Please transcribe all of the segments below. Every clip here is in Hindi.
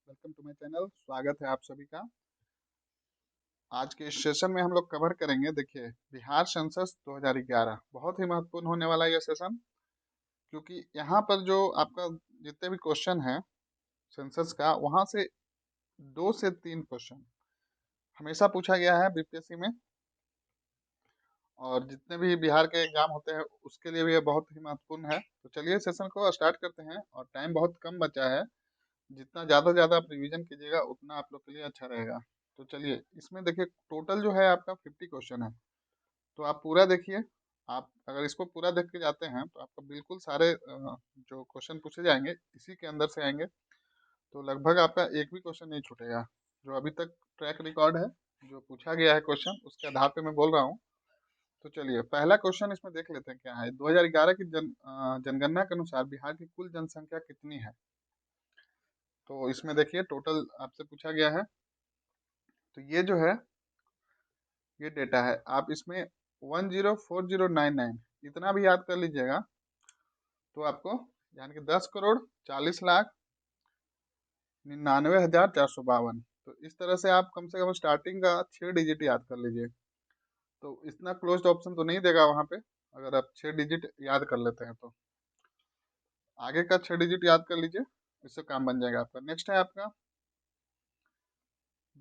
Welcome to my channel. स्वागत है आप सभी का। आज के इस सेशन में हम लोग कवर करेंगे, देखिए, बिहार सेंसस 2011 बहुत ही महत्वपूर्ण होने वाला है ये सेशन, क्योंकि यहाँ पर जो आपका जितने भी क्वेश्चन है सेंसस का, वहाँ से 2 से 3 क्वेश्चन हमेशा पूछा गया है बीपीएससी में, और जितने भी बिहार के एग्जाम होते हैं उसके लिए भी ये बहुत ही महत्वपूर्ण है। तो चलिए सेशन को स्टार्ट करते हैं, और टाइम बहुत कम बचा है। जितना ज़्यादा से ज़्यादा आप रिवीजन कीजिएगा उतना आप लोग के लिए अच्छा रहेगा। तो चलिए, इसमें देखिए टोटल जो है आपका 50 क्वेश्चन है, तो आप पूरा देखिए। आप अगर इसको पूरा देख के जाते हैं तो आपका बिल्कुल सारे जो क्वेश्चन पूछे जाएंगे इसी के अंदर से आएंगे, तो लगभग आपका एक भी क्वेश्चन नहीं छूटेगा। जो अभी तक ट्रैक रिकॉर्ड है, जो पूछा गया है क्वेश्चन, उसके आधार पे मैं बोल रहा हूँ। तो चलिए, पहला क्वेश्चन इसमें देख लेते हैं क्या है। 2011 की जनगणना के अनुसार बिहार की कुल जनसंख्या कितनी है। तो इसमें देखिए टोटल आपसे पूछा गया है, तो ये जो है ये डेटा है। आप इसमें 104099 इतना भी याद कर लीजिएगा, तो आपको यानी कि 10,40,99,452। तो इस तरह से आप कम से कम स्टार्टिंग का 6 डिजिट याद कर लीजिए। तो इतना क्लोज्ड ऑप्शन तो नहीं देगा वहाँ पे, अगर आप 6 डिजिट याद कर लेते हैं तो आगे का 6 डिजिट याद कर लीजिए, इससे काम बन जाएगा आपका। नेक्स्ट है आपका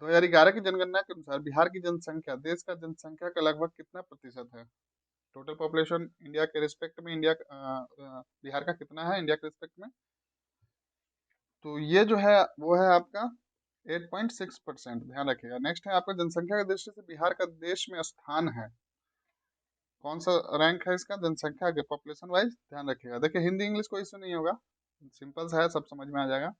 2011 की जनगणना के अनुसार बिहार की जनसंख्या देश का जनसंख्या का लगभग कितना प्रतिशत है। टोटल पॉपुलेशन इंडिया के रिस्पेक्ट में बिहार का कितना है इंडिया के रिस्पेक्ट में। तो ये जो है वो है आपका 8.6%, ध्यान रखिएगा। नेक्स्ट है आपका जनसंख्या की दृष्टि से बिहार का देश में स्थान है, कौन सा रैंक है इसका जनसंख्या के पॉपुलेशन वाइज, ध्यान रखिएगा। देखिए, हिंदी इंग्लिश कोई इशू नहीं होगा, सिंपल सा है, सब समझ में आ जाएगा।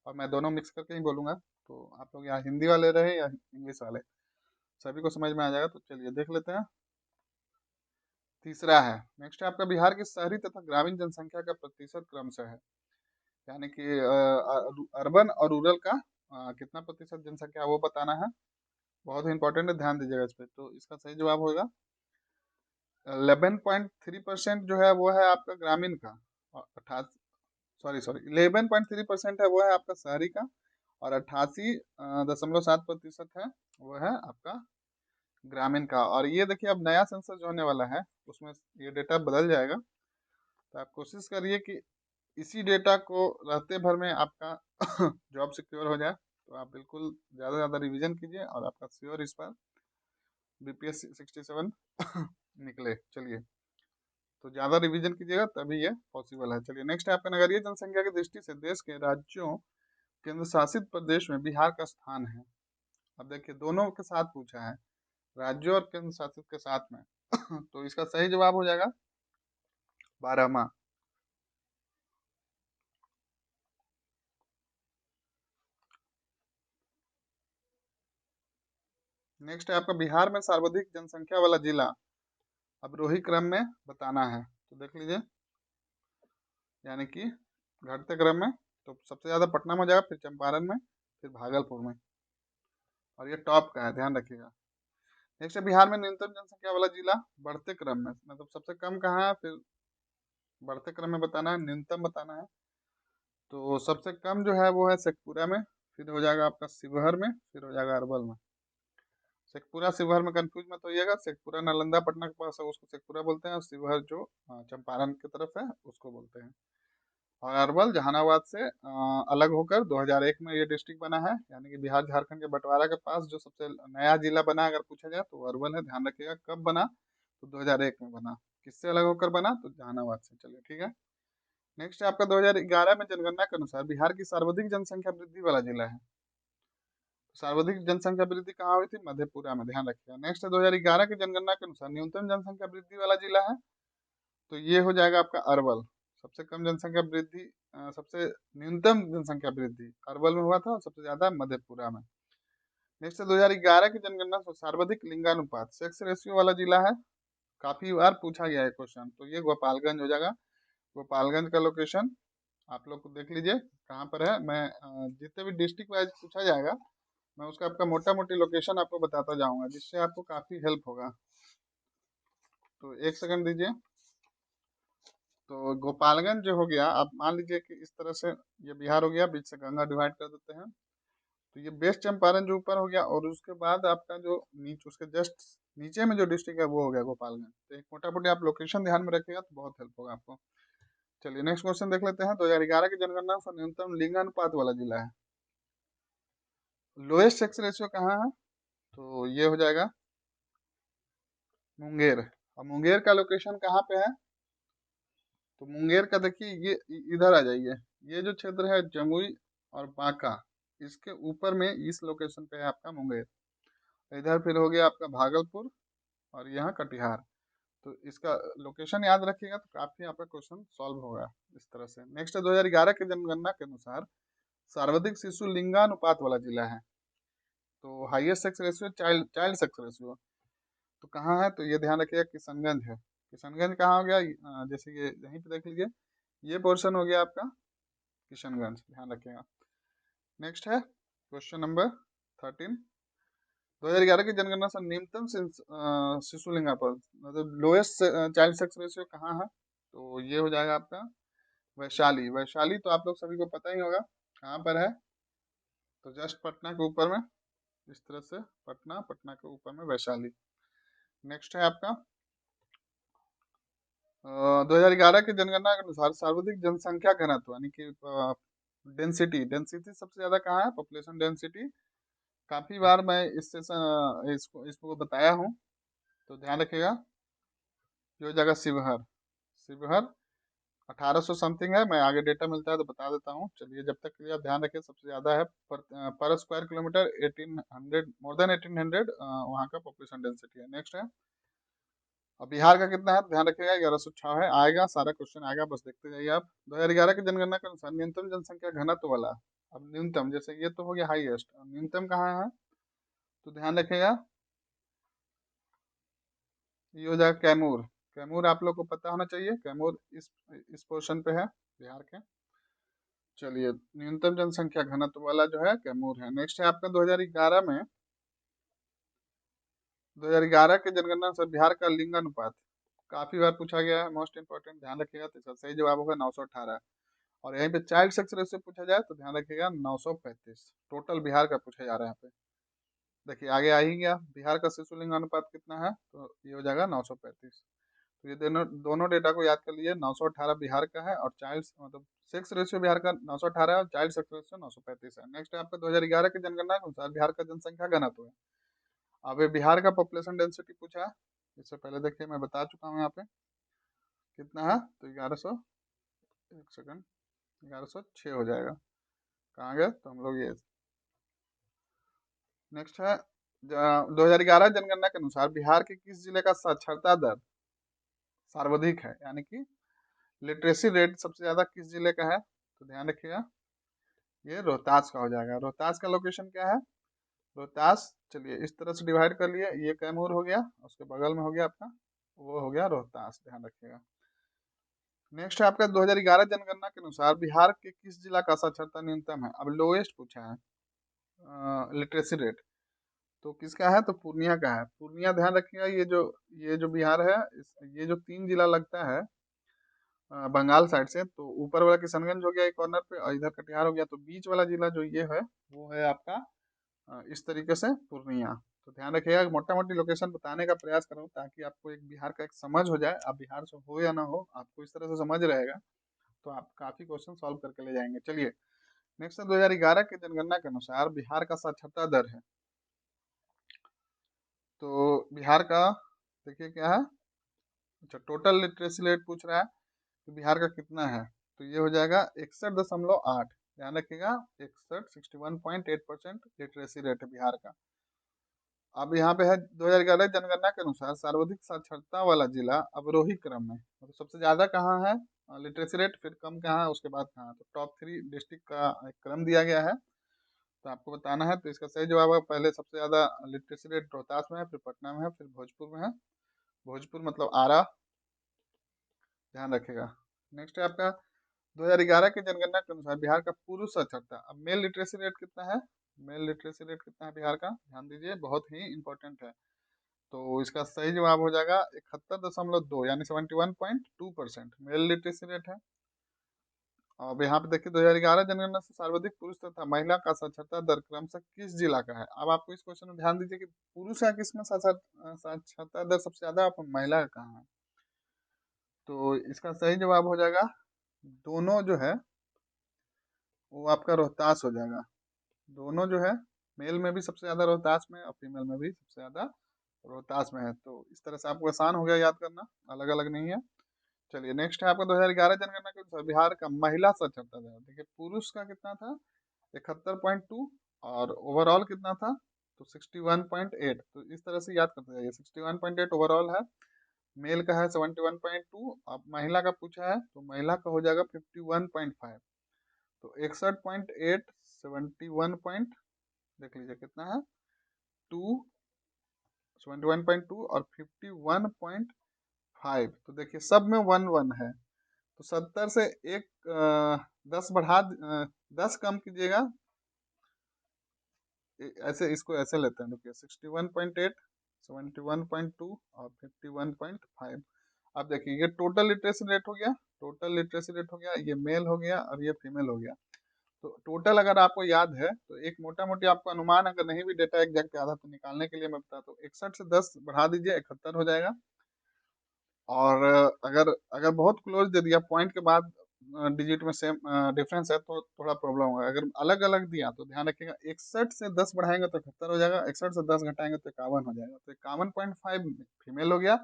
और मैं दोनों मिक्स करके ही बोलूंगा, तो आप लोग यहाँ हिंदी वाले रहे या इंग्लिश वाले, सभी को समझ में आ जाएगा। तो चलिए देख लेते हैं। तीसरा है, नेक्स्ट है आपका बिहार की शहरी तथा ग्रामीण जनसंख्या का प्रतिशत क्रम से है, यानी कि अर्बन और रूरल का कितना प्रतिशत जनसंख्या है वो बताना है। बहुत ही इंपॉर्टेंट है, ध्यान दीजिएगा इस पे। तो इसका सही जवाब होगा 11.3% जो है वो है आपका ग्रामीण का, और 11.3% है वो है आपका शहरी का, और 88.7% है वो है आपका ग्रामीण का। और ये देखिए, अब नया सेंसस जो होने वाला है उसमें ये डेटा बदल जाएगा, तो आप कोशिश करिए कि इसी डेटा को रहते भर में आपका जॉब सिक्योर हो जाए। तो आप बिल्कुल ज़्यादा से ज़्यादा रिवीजन कीजिए, और आपका श्योर इस बार बीपीएस 67 निकले। चलिए, तो ज़्यादा रिवीजन कीजिएगा तभी ये पॉसिबल है। चलिए, नेक्स्ट है आपका नगरीय जनसंख्या की दृष्टि से देश के राज्यों केंद्र शासित प्रदेश में बिहार का स्थान है। अब देखिए, दोनों के साथ पूछा है, राज्यों और केंद्र शासित के साथ में तो इसका सही जवाब हो जाएगा 12वां। नेक्स्ट है आपका बिहार में सर्वाधिक जनसंख्या वाला जिला अवरोही क्रम में बताना है। तो देख लीजिए, यानी कि घटते क्रम में, तो सबसे ज़्यादा पटना में हो जाएगा, फिर चंपारण में, फिर भागलपुर में, और ये टॉप का है, ध्यान रखिएगा। नेक्स्ट है बिहार में न्यूनतम जनसंख्या वाला जिला बढ़ते क्रम में, मतलब सबसे कम कहाँ है, फिर बढ़ते क्रम में बताना है, न्यूनतम बताना है। तो सबसे कम जो है वो है शेखपुरा में, फिर हो जाएगा आपका शिवहर में, फिर हो जाएगा अरवल में। शेखपुरा शिवहर में कंफ्यूज मत होइएगा, शेखपुरा नालंदा पटना के पास है उसको शेखपुरा बोलते हैं, और शिवहर जो चंपारण की तरफ है उसको बोलते हैं। और अरवल जहानाबाद से अलग होकर 2001 में ये डिस्ट्रिक्ट बना है, यानी कि बिहार झारखंड के बंटवारा के पास जो सबसे नया जिला बना अगर पूछा जाए तो वो अरवल है। ध्यान रखिएगा कब बना, तो 2001 में बना। किससे अलग होकर बना, तो जहानाबाद से। चलिए ठीक है। नेक्स्ट है आपका 2011 में जनगणना के अनुसार बिहार की सर्वाधिक जनसंख्या वृद्धि वाला जिला है। सर्वाधिक जनसंख्या वृद्धि कहाँ हुई थी, मधेपुरा में, ध्यान रखिएगा। नेक्स्ट है 2011 की जनगणना के अनुसार न्यूनतम जनसंख्या वृद्धि वाला जिला है, तो ये हो जाएगा आपका अरवल। सबसे कम जनसंख्या वृद्धि सबसे न्यूनतम जनसंख्या वृद्धि अरवल में हुआ था, और सबसे ज्यादा मधेपुरा में। नेक्स्ट है 2011 की जनगणना से सर्वाधिक लिंगानुपात सेक्स रेशियो वाला जिला है, काफी बार पूछा गया है क्वेश्चन, तो ये गोपालगंज हो जाएगा। गोपालगंज का लोकेशन आप लोग को देख लीजिए कहाँ पर है। मैं जितने भी डिस्ट्रिक्ट वाइज पूछा जाएगा मैं उसका आपका मोटा मोटी लोकेशन आपको बताता जाऊंगा, जिससे आपको काफ़ी हेल्प होगा। तो एक सेकंड दीजिए। तो गोपालगंज जो हो गया, आप मान लीजिए कि इस तरह से ये बिहार हो गया, बीच से गंगा डिवाइड कर देते हैं, तो ये वेस्ट चंपारण जो ऊपर हो गया, और उसके बाद आपका जो नीचे उसके जस्ट नीचे में जो डिस्ट्रिक्ट है वो हो गया गोपालगंज। तो एक मोटा मोटी आप लोकेशन ध्यान में रखिएगा तो बहुत हेल्प होगा आपको। चलिए नेक्स्ट क्वेश्चन देख लेते हैं। 2011 की जनगणना से न्यूनतम लिंगानुपात वाला जिला है। लोएस्ट सेक्स रेशियो कहाँ है? तो ये हो जाएगा मुंगेर। और मुंगेर का लोकेशन कहाँ पे है? तो मुंगेर का देखिए, ये इधर आ जाइए, ये जो क्षेत्र है जमुई और बांका, इसके ऊपर में इस लोकेशन पे है आपका मुंगेर। इधर फिर हो गया आपका भागलपुर, और यहाँ कटिहार। तो इसका लोकेशन याद रखिएगा तो काफी आपका क्वेश्चन सॉल्व होगा इस तरह से। नेक्स्ट है 2011 की जनगणना के अनुसार सर्वाधिक शिशु लिंगानुपात वाला जिला है। तो highest sex ratio, child child sex ratio, तो कहाँ है? तो ये ध्यान रखिएगा किशनगंज है। किशनगंज कहाँ हो गया? जैसे ये यहीं पे देख लीजिए, ये पोर्शन हो गया आपका किशनगंज, ध्यान रखिएगा। नेक्स्ट है क्वेश्चन नंबर 13। 2011 की जनगणना से न्यूनतम शिशु लिंगानुपात, मतलब लोएस्ट चाइल्ड सेक्स रेशियो कहाँ है? तो ये हो जाएगा आपका वैशाली। वैशाली तो आप लोग सभी को पता ही होगा कहाँ पर है, तो जस्ट पटना के ऊपर में, इस तरह से पटना, पटना के ऊपर में वैशाली। नेक्स्ट है आपका 2011 की जनगणना के अनुसार सर्वाधिक जनसंख्या घनत्व, यानी कि डेंसिटी, डेंसिटी सबसे ज्यादा कहाँ है? Population density. काफी बार मैं इसको बताया हूँ, तो ध्यान रखिएगा। जो जगह शिवहर, शिवहर 1800 समथिंग है, मैं आगे डेटा मिलता है तो बता देता हूँ। चलिए जब तक के लिए आप ध्यान रखिए, सबसे ज्यादा है पर स्क्वायर किलोमीटर 1800, मोर देन 1800 वहाँ का पॉपुलेशन डेंसिटी है। नेक्स्ट है, अब बिहार का कितना है? ध्यान रखिएगा 1106 है, आएगा सारा क्वेश्चन आएगा, बस देखते जाइए आप। 2011 की जनगणना के अनुसार न्यूनतम जनसंख्या घनत्व वाला, अब न्यूनतम, जैसे ये तो हो गया हाईएस्ट, न्यूनतम कहाँ है? तो ध्यान रखिएगा, ये हो जाएगा कैमूर। कैमूर आप लोग को पता होना चाहिए, कैमूर इस पोर्शन पे है बिहार के। चलिए न्यूनतम जनसंख्या घनत्व वाला जो है कैमूर है। नेक्स्ट है आपका 2011 में, 2011 के जनगणना से बिहार का लिंगानुपात काफी बार पूछा गया है, मोस्ट इंपोर्टेंट, ध्यान रखिएगा। तो इसका सही जवाब होगा 918। और यहीं पे चाइल्ड सेक्स रेशियो पूछा जाए तो ध्यान रखिएगा 935, टोटल बिहार का पूछा जा रहा है यहाँ पे। देखिए आगे आ ही गया, बिहार का शिशु लिंगानुपात कितना है? तो ये हो जाएगा 935। तो ये दोनों दोनों डेटा को याद कर लीजिए, 918 बिहार का है, और चाइल्ड मतलब सेक्स रेशियो बिहार का 918 है, और चाइल्ड सेक्स रेशियो 935 है। नेक्स्ट है आपका 2011 की जनगणना के अनुसार बिहार का जनसंख्या घनत्व है। अब ये बिहार का पॉपुलेशन डेंसिटी पूछा है, इससे पहले देखिए मैं बता चुका हूँ यहाँ पे कितना है। तो 1100, एक सेकंड, 1106 हो जाएगा। कहाँ गए? तो हम लोग ये, नेक्स्ट है 2011 जनगणना के अनुसार बिहार के किस जिले का साक्षरता दर सर्वाधिक है, यानी कि लिटरेसी रेट सबसे ज्यादा किस जिले का है? तो ध्यान रखिएगा, ये रोहतास का हो जाएगा। रोहतास का लोकेशन क्या है? रोहतास, चलिए इस तरह से डिवाइड कर लिए, ये कैमूर हो गया, उसके बगल में हो गया आपका, वो हो गया रोहतास, ध्यान रखिएगा। नेक्स्ट है आपका 2011 जनगणना के अनुसार बिहार के किस जिला का साक्षरता न्यूनतम है? अब लोएस्ट पूछा है लिटरेसी रेट, तो किसका है? तो पूर्णिया का है। पूर्णिया ध्यान रखिएगा, ये जो बिहार है, ये जो 3 जिला लगता है बंगाल साइड से, तो ऊपर वाला किशनगंज हो गया एक कॉर्नर पे, और इधर कटिहार हो गया, तो बीच वाला जिला जो ये है वो है आपका इस तरीके से पूर्णिया। तो ध्यान रखिएगा, मोटा मोटी लोकेशन बताने का प्रयास करूँ ताकि आपको एक बिहार का एक समझ हो जाए। आप बिहार से हो या ना हो, आपको इस तरह से समझ रहेगा तो आप काफी क्वेश्चन सॉल्व करके ले जाएंगे। चलिए नेक्स्ट है 2011 की जनगणना के अनुसार बिहार का साक्षरता दर है। तो बिहार का देखिए क्या है, अच्छा टोटल लिटरेसी रेट पूछ रहा है, तो बिहार का कितना है? तो ये हो जाएगा 61.8, ध्यान रखिएगा 61, 61.8% लिटरेसी रेट है बिहार का। अब यहाँ पे है 2011 जनगणना के अनुसार सर्वाधिक साक्षरता वाला जिला अवरोही क्रम में, मतलब सबसे ज्यादा कहाँ है लिटरेसी रेट, फिर कम कहाँ है, उसके बाद कहाँ है। तो टॉप 3 डिस्ट्रिक्ट का एक क्रम दिया गया है, तो आपको बताना है। तो इसका सही जवाब है, पहले सबसे ज्यादा लिटरेसी रेट रोहतास में है, फिर पटना में है, फिर भोजपुर में है। भोजपुर मतलब आरा, ध्यान रखेगा। नेक्स्ट है आपका 2011 की जनगणना के अनुसार बिहार का पुरुष साक्षरता, अब मेल लिटरेसी रेट कितना है? मेल लिटरेसी रेट कितना है बिहार का? ध्यान दीजिए, बहुत ही इंपॉर्टेंट है। तो इसका सही जवाब हो जाएगा 71.2 यानी 71.2% मेल लिटरेसी रेट है। अब यहाँ पे देखिए 2011 जनगणना से सर्वाधिक पुरुष तथा महिला का साक्षरता दर क्रमशः किस जिला का है। अब आपको इस क्वेश्चन में ध्यान दीजिए कि पुरुष का किसमें साक्षरता दर सबसे ज्यादा, आप महिला का कहाँ है। तो इसका सही जवाब हो जाएगा दोनों जो है वो आपका रोहतास हो जाएगा। दोनों जो है मेल में भी सबसे ज्यादा रोहतास में और फीमेल में भी सबसे ज्यादा रोहतास में है। तो इस तरह से आपको आसान हो गया याद करना, अलग अलग नहीं है। चलिए नेक्स्ट है आपका 2011 जनगणना के अनुसार बिहार का महिला साक्षरता दर। देखिए पुरुष का कितना था 71.2 और ओवरऑल कितना था तो 61.8। तो इस तरह से याद करते जाइए, 61.8 ओवरऑल है, मेल का है 71.2। अब महिला का पूछा है तो महिला का हो जाएगा 51.5। तो 61.8 71 पॉइंट देख लीजिए कितना है 2 71.2 और 51.5। तो देखिए सब में 1 1 है, तो 70 से एक 10 10 कम कीजिएगा। ऐसे इसको ऐसे लेते हैं, देखिए 61.8 71.2 और 51.5। अब देखिए ये टोटल लिटरेसी रेट हो गया, टोटल लिटरेसी रेट हो गया, ये मेल हो गया और ये फीमेल हो गया। तो टोटल अगर आपको याद है तो एक मोटा मोटी आपको अनुमान, अगर नहीं भी डेटा एग्जैक्ट याद है तो निकालने के लिए मैं बताता हूँ, 61 से 10 बढ़ा दीजिए 71 हो जाएगा। और अगर अगर बहुत क्लोज दे दिया पॉइंट के बाद डिजिट में सेम डिफरेंस है तो थोड़ा प्रॉब्लम होगा। अगर अलग अलग दिया तो ध्यान रखिएगा 61 से 10 बढ़ाएंगे तो 71 हो जाएगा, 61 से 10 घटाएंगे तो 51 हो जाएगा। तो 51.5 फीमेल हो गया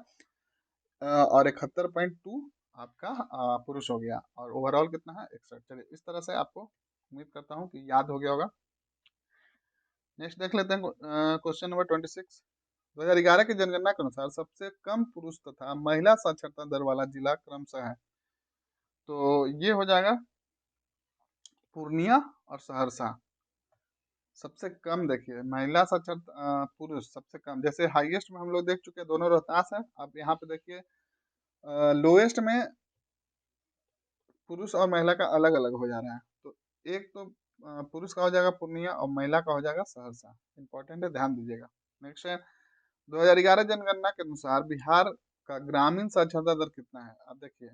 और 71.2 आपका पुरुष हो गया, और ओवरऑल कितना है 61। चलिए इस तरह से आपको उम्मीद करता हूँ कि याद हो गया होगा। नेक्स्ट देख लेते हैं क्वेश्चन नंबर 26। 2011 की जनगणना के अनुसार सबसे कम पुरुष तथा महिला साक्षरता दर वाला जिला क्रमशः है। तो ये हो जाएगा पूर्णिया और सहरसा। सबसे कम देखिए महिला साक्षरता पुरुष सबसे कम, जैसे हाईएस्ट में हम लोग देख चुके हैं दोनों रोहतास है। अब यहाँ पे देखिए लोएस्ट में पुरुष और महिला का अलग अलग हो जा रहा है। तो एक तो पुरुष का हो जाएगा पूर्णिया और महिला का हो जाएगा सहरसा। इंपॉर्टेंट है, ध्यान दीजिएगा। नेक्स्ट है 2011 जनगणना के अनुसार बिहार का ग्रामीण साक्षरता दर कितना है। अब देखिए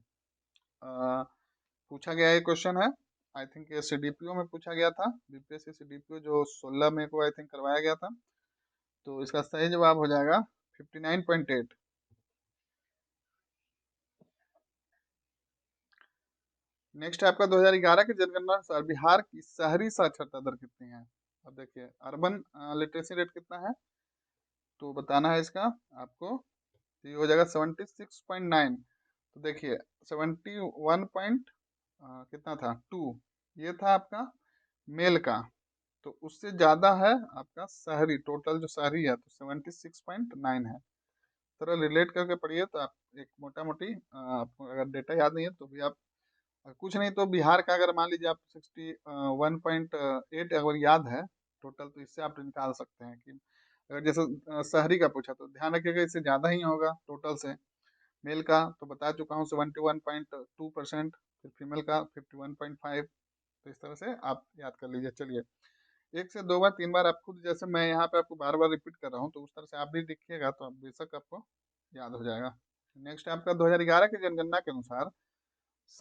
पूछा गया ये क्वेश्चन है, आई थिंक ये सीडीपीओ में पूछा गया था, बीपीएससी सीडीपीओ जो 16 मई को आई थिंक करवाया गया था। तो इसका सही जवाब हो जाएगा 59.8। नेक्स्ट है आपका 2011 की जनगणना अनुसार बिहार की शहरी साक्षरता दर कितनी है। अब देखिए अर्बन लिटरेसी रेट कितना है तो बताना है इसका आपको। तो ये हो जाएगा 76.9। तो देखिए 71 पॉइंट कितना था 2, ये था आपका मेल का। तो उससे ज़्यादा है आपका शहरी, टोटल जो शहरी है तो 76.9 है। थोड़ा रिलेट करके पढ़िए तो आप एक मोटा मोटी आपको अगर डेटा याद नहीं है तो भी आप कुछ नहीं तो बिहार का अगर मान लीजिए आप 61.8 अगर याद है टोटल, तो इससे आप निकाल सकते हैं कि अगर जैसे शहरी का पूछा तो ध्यान रखिएगा इससे ज़्यादा ही होगा टोटल से। मेल का तो बता चुका हूँ 71.2%, फिर फीमेल का 51.5। तो इस तरह से आप याद कर लीजिए। चलिए एक से दो बार तीन बार आप खुद, जैसे मैं यहाँ पे आपको बार बार रिपीट कर रहा हूँ तो उस तरह से आप भी लिखिएगा तो आप बेशक आपको याद हो जाएगा। नेक्स्ट आपका 2011 की जनगणना के अनुसार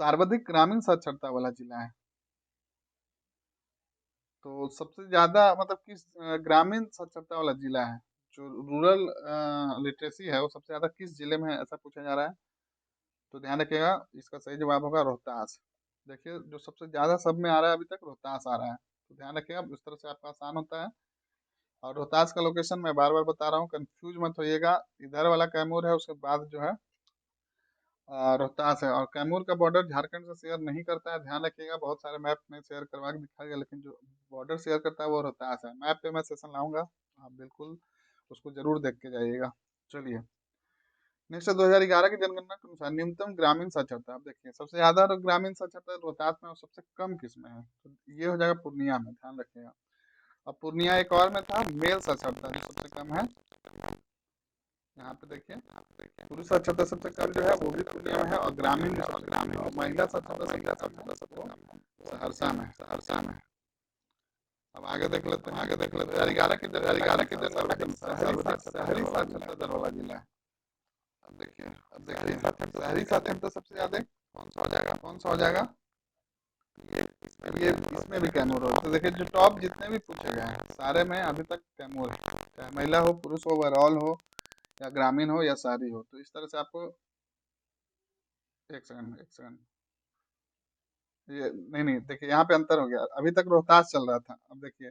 सर्वाधिक ग्रामीण साक्षरता वाला जिला है। तो सबसे ज्यादा मतलब किस ग्रामीण साक्षरता वाला जिला है, जो रूरल लिटरेसी है वो सबसे ज्यादा किस जिले में है ऐसा पूछा जा रहा है। तो ध्यान रखिएगा इसका सही जवाब होगा रोहतास। देखिए जो सबसे ज्यादा सब में आ रहा है अभी तक रोहतास आ रहा है, तो ध्यान रखिएगा इस तरह से आपका आसान होता है। और रोहतास का लोकेशन मैं बार बार बता रहा हूँ, कंफ्यूज मत होइएगा। इधर वाला कैमूर है, उसके बाद जो है रोहतास है। और कैमूर का बॉर्डर झारखंड से शेयर नहीं करता है, ध्यान रखिएगा। बहुत सारे मैप में शेयर करवा के दिखाएगा लेकिन जो बॉर्डर शेयर करता है वो रोहतास है। मैप पे मैं सेशन लाऊंगा, आप बिल्कुल उसको जरूर देख के जाइएगा। चलिए नेक्स्ट 2011 की जनगणना के अनुसार न्यूनतम ग्रामीण साक्षरता। आप देखिए सबसे ज्यादा ग्रामीण साक्षरता रोहतास में और सबसे कम किस में है, तो ये हो जाएगा पूर्णिया में, ध्यान रखिएगा। अब पूर्णिया एक और में था मेल साक्षरता जो सबसे कम है, यहाँ पे देखिए पुरुष साक्षरता सबसे कम जो है वो भी पूर्णिया में है, और ग्रामीण और महिला साक्षरता सबसे कम है वो सहरसा में। अब आगे देख लेते हैं, 2011 की जनगणना के अनुसार शहरी साक्षरता दर वाला जिला है। अब देखिए शहरी साक्षरता सबसे ज्यादा कौन सा हो जाएगा, ये इसमें भी कैमूर हो। तो देखिए जो टॉप जितने भी पूछे गए हैं सारे में अभी तक कैमूर है, चाहे महिला हो, पुरुष हो, ओवरऑल हो, या ग्रामीण हो, या शहरी हो। तो इस तरह से आपको एक सेकंड, ये नहीं नहीं, देखिए यहाँ पे अंतर हो गया। अभी तक रोहतास चल रहा था, अब देखिए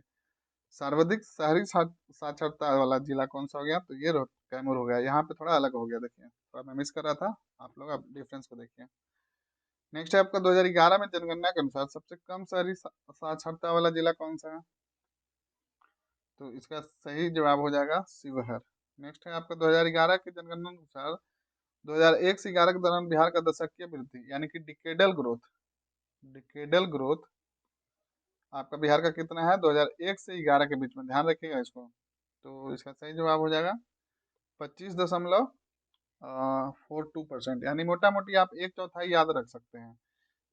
सर्वाधिक शहरी साक्षरता वाला जिला कौन सा हो गया, तो ये कैमूर हो गया। यहाँ पे थोड़ा अलग हो गया, देखिए थोड़ा मैं मिस कर रहा था, आप लोग अब डिफरेंस को देखिए। नेक्स्ट है आपका 2011 में जनगणना के अनुसार सबसे कम शहरी साक्षरता वाला जिला कौन सा है, तो इसका सही जवाब हो जाएगा शिवहर। नेक्स्ट है आपका 2011 की जनगणना के अनुसार 2001 से 11 के दौरान बिहार का दशकीय वृद्धि यानी कि डिकेडल ग्रोथ आपका बिहार का कितना है 2001 से 11 के बीच में, ध्यान रखिएगा इसको। तो इसका सही जवाब हो जाएगा 25.42%, यानी मोटा मोटी आप एक चौथाई याद रख सकते हैं।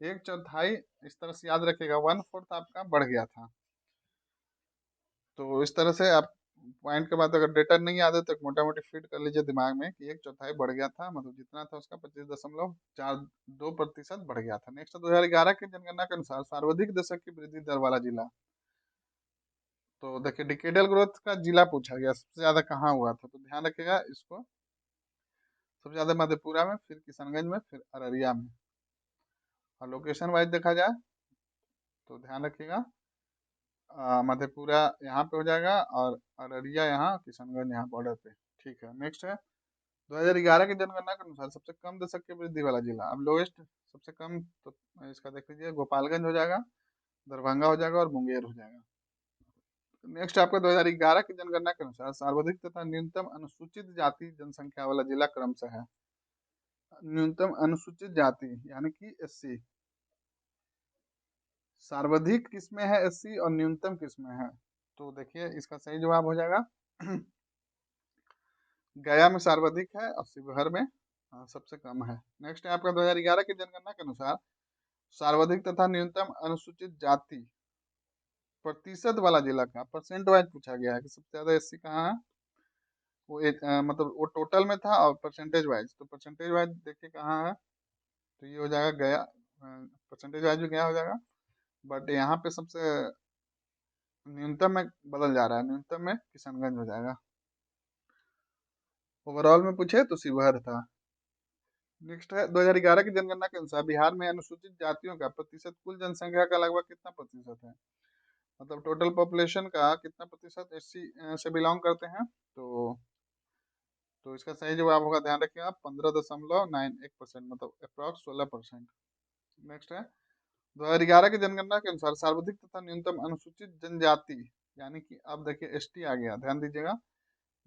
एक चौथाई इस तरह से याद रखिएगा, 1/4 आपका बढ़ गया था। तो इस तरह से आप पॉइंट के बाद अगर डेटा नहीं याद है तो मोटा मोटी फिट कर लीजिए दिमाग में कि एक चौथाई बढ़ गया था, मतलब जितना था उसका 25.42% बढ़ गया था। नेक्स्ट 2011 की जनगणना के अनुसार सर्वाधिक दशक की वृद्धि दर वाला जिला, तो देखिए डिकेडल ग्रोथ का जिला पूछा गया सबसे ज्यादा कहाँ हुआ था, तो ध्यान रखिएगा इसको। सबसे ज्यादा मधेपुरा में, फिर किशनगंज में, फिर अररिया में। और लोकेशन वाइज देखा जाए तो ध्यान रखिएगा मधेपुरा यहाँ पे हो जाएगा, और अररिया यहाँ, किशनगंज यहाँ बॉर्डर पे। ठीक है, नेक्स्ट है 2011 की जनगणना के अनुसार सबसे कम दशक की वृद्धि वाला जिला। अब लोएस्ट सबसे कम, तो इसका देख लीजिए गोपालगंज हो जाएगा, दरभंगा हो जाएगा, और मुंगेर हो जाएगा। नेक्स्ट आपका 2011 की जनगणना के अनुसार सर्वाधिक तथा न्यूनतम अनुसूचित जाति जनसंख्या वाला जिला क्रमशः है। न्यूनतम अनुसूचित जाति यानी कि एससी, सर्वाधिक किसमें है एससी और न्यूनतम किसमें है, तो देखिए इसका सही जवाब हो जाएगा गया में सर्वाधिक है और शिवहर में सबसे कम है। नेक्स्ट है आपका 2011 की जनगणना के अनुसार सर्वाधिक तथा न्यूनतम अनुसूचित जाति प्रतिशत वाला जिला का परसेंट वाइज पूछा गया है कि सबसे ज्यादा एससी कहाँ है। वो मतलब वो टोटल में था और परसेंटेज वाइज, तो परसेंटेज वाइज देखिए कहाँ है, तो ये हो जाएगा गया। परसेंटेज वाइज भी गया हो जाएगा, बट यहाँ पे सबसे न्यूनतम में बदल जा रहा है, न्यूनतम में किशनगंज हो जाएगा। ओवरऑल में पूछे तो शिवहर था। नेक्स्ट है 2011 की जनगणना के अनुसार बिहार में अनुसूचित जातियों का प्रतिशत कुल जनसंख्या का लगभग कितना प्रतिशत है, मतलब टोटल पॉपुलेशन का कितना प्रतिशत एससी से बिलोंग करते हैं, तो इसका सही जवाब होगा, ध्यान रखिएगा 15.91%, मतलब अप्रॉक्स 16%। नेक्स्ट है 2011 की जनगणना के अनुसार सर्वाधिक तथा न्यूनतम अनुसूचित जनजाति यानी कि अब देखिए एसटी आ गया, ध्यान दीजिएगा,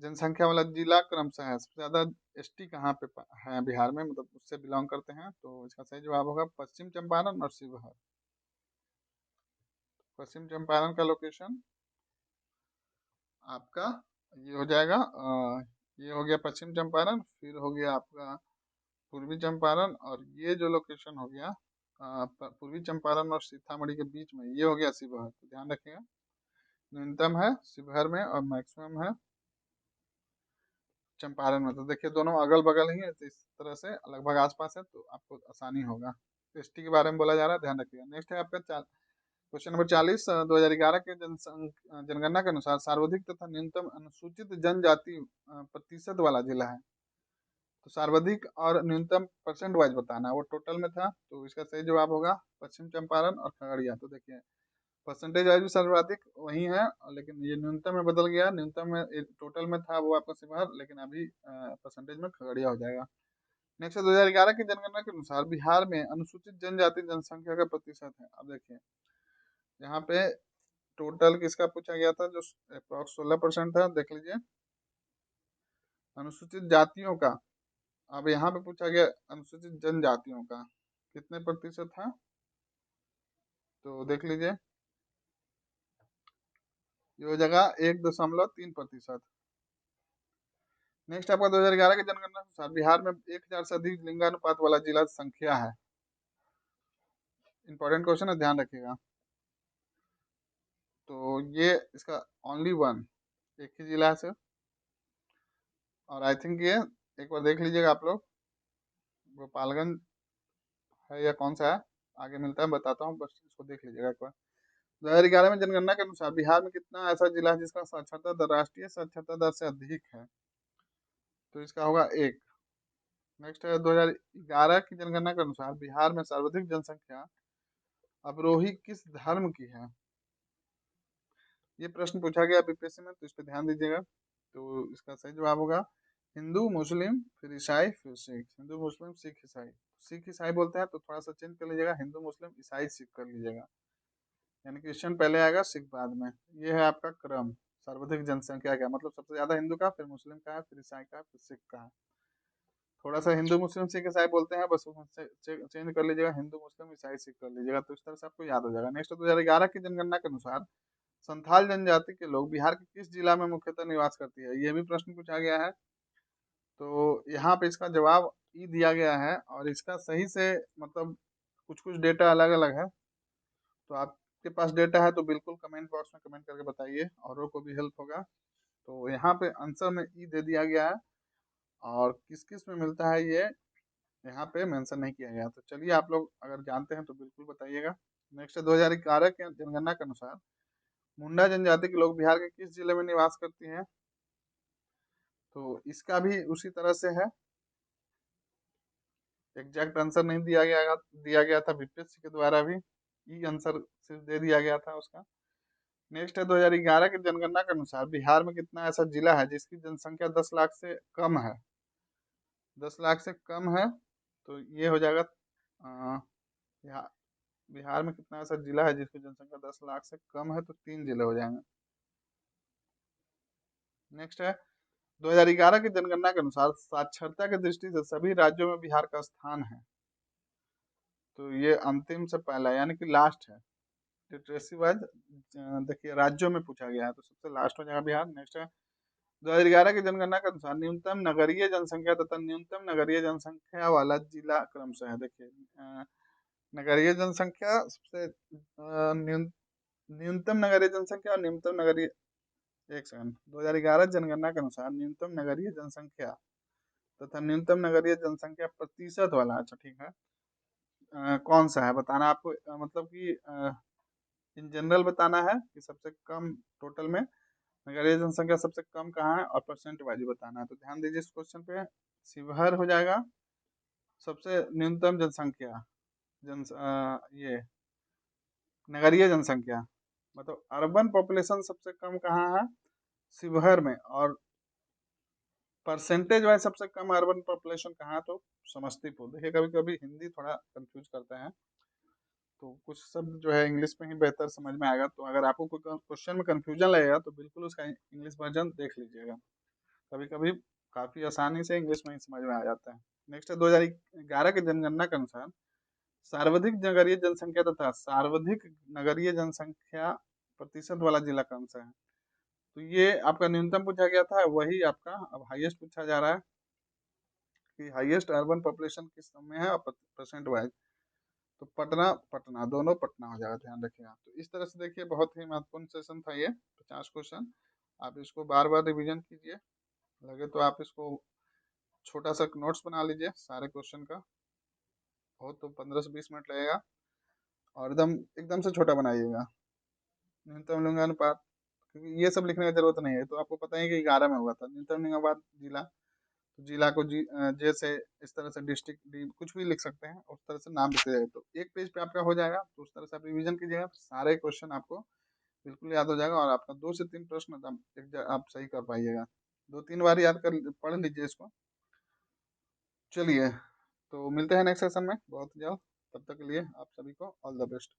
जनसंख्या वाला जिला क्रमशः है। सबसे ज्यादा एसटी कहाँ पे है बिहार में, मतलब उससे बिलोंग करते हैं, तो इसका सही जवाब होगा पश्चिम चंपारण और शिवहर। पश्चिम चंपारण का लोकेशन आपका ये हो जाएगा, ये हो गया पश्चिम चंपारण, फिर हो गया आपका पूर्वी चंपारण, और ये जो लोकेशन हो गया पूर्वी चंपारण और सीतामढ़ी के बीच में, ये हो गया शिवहर। तो ध्यान रखिएगा न्यूनतम है शिवहर में और मैक्सिमम है चंपारण में। तो देखिए दोनों अगल बगल ही है, तो इस तरह से लगभग आसपास है, तो आपको आसानी होगा। एसटी के बारे में बोला जा रहा है, ध्यान रखिएगा। नेक्स्ट है आपका क्वेश्चन नंबर 40 2011 के जनगणना के अनुसार सर्वाधिक तथा न्यूनतम अनुसूचित जनजाति प्रतिशत वाला जिला है, तो सर्वाधिक और न्यूनतम परसेंट वाइज बताना है, वो टोटल में था, तो इसका सही जवाब होगा पश्चिम चंपारण और खगड़िया। तो देखिए परसेंटेज वाइज भी सर्वाधिक वही है, लेकिन ये न्यूनतम में बदल गया, न्यूनतम में टोटल में था वो आपका शिवहर, लेकिन अभी परसेंटेज में खगड़िया हो जाएगा। नेक्स्ट 2011 की जनगणना के अनुसार बिहार में अनुसूचित जनजाति जनसंख्या का प्रतिशत है। अब देखिए यहाँ पे टोटल किसका पूछा गया था, जो अप्रॉक्स 16% था, देख लीजिए अनुसूचित जातियों का। अब यहाँ पे पूछा गया अनुसूचित जनजातियों का कितने प्रतिशत था, तो देख लीजिए ये हो जाएगा 1.3%। नेक्स्ट आपका 2011 की जनगणना के अनुसार बिहार में 1000 से अधिक लिंगानुपात वाला जिला संख्या है। इंपॉर्टेंट क्वेश्चन है, ध्यान रखिएगा। तो ये इसका ओनली वन, एक ही जिला है सिर्फ। और आई थिंक ये एक बार देख लीजिएगा आप लोग, गोपालगंज है या कौन सा है, आगे मिलता है बताता हूँ, बस इसको देख लीजिएगा एक बार। 2011 में जनगणना के अनुसार बिहार में कितना ऐसा जिला है जिसका साक्षरता दर राष्ट्रीय साक्षरता दर से अधिक है? तो इसका होगा एक। नेक्स्ट है 2011 की जनगणना के अनुसार बिहार में सर्वाधिक जनसंख्या अवरोही किस धर्म की है? ये प्रश्न पूछा गया बीपीएससी में, तो इस पर ध्यान दीजिएगा। तो इसका सही जवाब होगा हिंदू मुस्लिम फिर ईसाई फिर सिख। हिंदू मुस्लिम सिख ईसाई, सिख ईसाई बोलते हैं तो थोड़ा सा चेंज कर लीजिएगा, हिंदू मुस्लिम ईसाई सिख कर लीजिएगा, यानी क्रिश्चियन पहले आएगा सिख बाद में। ये है आपका क्रम सर्वाधिक जनसंख्या का, मतलब सबसे ज्यादा हिंदू का, फिर मुस्लिम का है, फिर ईसाई का है, फिर सिख का है। थोड़ा सा हिंदू मुस्लिम सिख ईसाई बोलते हैं, बस चेंज कर लीजिएगा, हिंदू मुस्लिम ईसाई सिख कर लीजिएगा, तो इस तरह से आपको याद हो जाएगा। नेक्स्ट 2011 की जनगणना के अनुसार संथाल जनजाति के लोग बिहार के किस जिला में मुख्यतः निवास करती है? ये भी प्रश्न पूछा गया है। तो यहाँ पे इसका जवाब ई दिया गया है, और इसका सही से मतलब कुछ कुछ डेटा अलग अलग है, तो आपके पास डेटा है तो बिल्कुल कमेंट बॉक्स में कमेंट करके बताइए, औरों को भी हेल्प होगा। तो यहाँ पे आंसर में ई दे दिया गया है, और किस किस में मिलता है ये यहाँ पे मेंशन नहीं किया गया। तो चलिए आप लोग अगर जानते हैं तो बिल्कुल बताइएगा। नेक्स्ट 2011 के जनगणना के अनुसार मुंडा जनजाति के लोग बिहार के किस जिले में निवास करती हैं? तो इसका भी उसी तरह से है, एग्जैक्ट आंसर नहीं दिया गया था बीपीएससी के द्वारा भी, ई आंसर सिर्फ दे दिया गया था उसका। नेक्स्ट है 2011 की जनगणना के अनुसार बिहार में कितना ऐसा जिला है जिसकी जनसंख्या 10 लाख से कम है? 10 लाख से कम है, तो ये हो जाएगा बिहार। बिहार में कितना ऐसा जिला है जिसकी जनसंख्या 10 लाख से कम है? तो 3 जिले हो जाएंगे। नेक्स्ट है 2011 की जनगणना के अनुसार साक्षरता की दृष्टि से सभी राज्यों में बिहार का स्थान है? तो ये अंतिम से पहला यानी कि लास्ट है, लिटरेसी वाइज देखिए राज्यों में पूछा गया है, तो सबसे लास्ट हो जाएगा बिहार। नेक्स्ट है 2011 की जनगणना के अनुसार न्यूनतम नगरीय जनसंख्या तथा न्यूनतम नगरीय जनसंख्या वाला जिला क्रमशः है। देखिए नगरीय जनसंख्या सबसे न्यूनतम नगरीय जनसंख्या और न्यूनतम नगरीय, एक सेकंड, 2011 जनगणना के अनुसार न्यूनतम नगरीय जनसंख्या तथा न्यूनतम नगरीय जनसंख्या प्रतिशत वाला, अच्छा ठीक है, कौन सा है बताना आपको, मतलब कि इन जनरल बताना है कि सबसे कम टोटल में नगरीय जनसंख्या सबसे कम कहाँ है, और परसेंट वाइज बताना है। तो ध्यान दीजिए इस क्वेश्चन पे, शिवहर हो जाएगा सबसे न्यूनतम जनसंख्या, ये नगरीय जनसंख्या, मतलब अर्बन पॉपुलेशन सबसे कम कहाँ है? शिवहर में। और परसेंटेज वाइज सबसे कम अर्बन पॉपुलेशन कहाँ है? तो समस्तीपुर। देखिए कभी कभी हिंदी थोड़ा कंफ्यूज करते हैं, तो कुछ शब्द जो है इंग्लिश में ही बेहतर समझ में आएगा, तो अगर आपको कोई क्वेश्चन में कंफ्यूजन लगेगा तो बिल्कुल उसका इंग्लिश वर्जन देख लीजिएगा, कभी कभी काफ़ी आसानी से इंग्लिश में ही समझ में आ जाता है। नेक्स्ट है 2011 की जनगणना के अनुसार सर्वाधिक नगरीय जनसंख्या तथा सर्वाधिक नगरीय जनसंख्या प्रतिशत वाला जिला कौन सा है? तो ये आपका न्यूनतम पूछा गया था, वही आपका अब हाईएस्ट पूछा जा रहा है कि हाईएस्ट अर्बन पॉपुलेशन किस में है, और परसेंट वाइज। तो पटना पटना दोनों पटना हो जाएगा, ध्यान रखिएगा। तो इस तरह से देखिए बहुत ही महत्वपूर्ण सेशन था ये, 50 क्वेश्चन। आप इसको बार बार रिवीजन कीजिए, लगे तो आप इसको छोटा सा नोट्स बना लीजिए सारे क्वेश्चन का, हो तो 15 से 20 मिनट लगेगा, और एकदम एकदम से छोटा बनाइएगा। न्यूनतम लिंगानुपात, क्योंकि ये सब लिखने की जरूरत नहीं है, तो आपको पता है कि 11 में हुआ था न्यूनतम लिंगानुपात जिला, तो जिला को जे से इस तरह से डिस्ट्रिक्ट डी कुछ भी लिख सकते हैं, उस तरह से नाम लिखते जाए तो एक पेज पे आपका हो जाएगा। तो उस तरह से आप रिवीजन कीजिएगा, सारे क्वेश्चन आपको बिल्कुल याद हो जाएगा, और आपका 2 से 3 प्रश्न आप सही कर पाइएगा। 2-3 बार याद कर पढ़ लीजिए इसको। चलिए तो मिलते हैं नेक्स्ट सेशन में बहुत जल्द, तब तक के लिए आप सभी को ऑल द बेस्ट।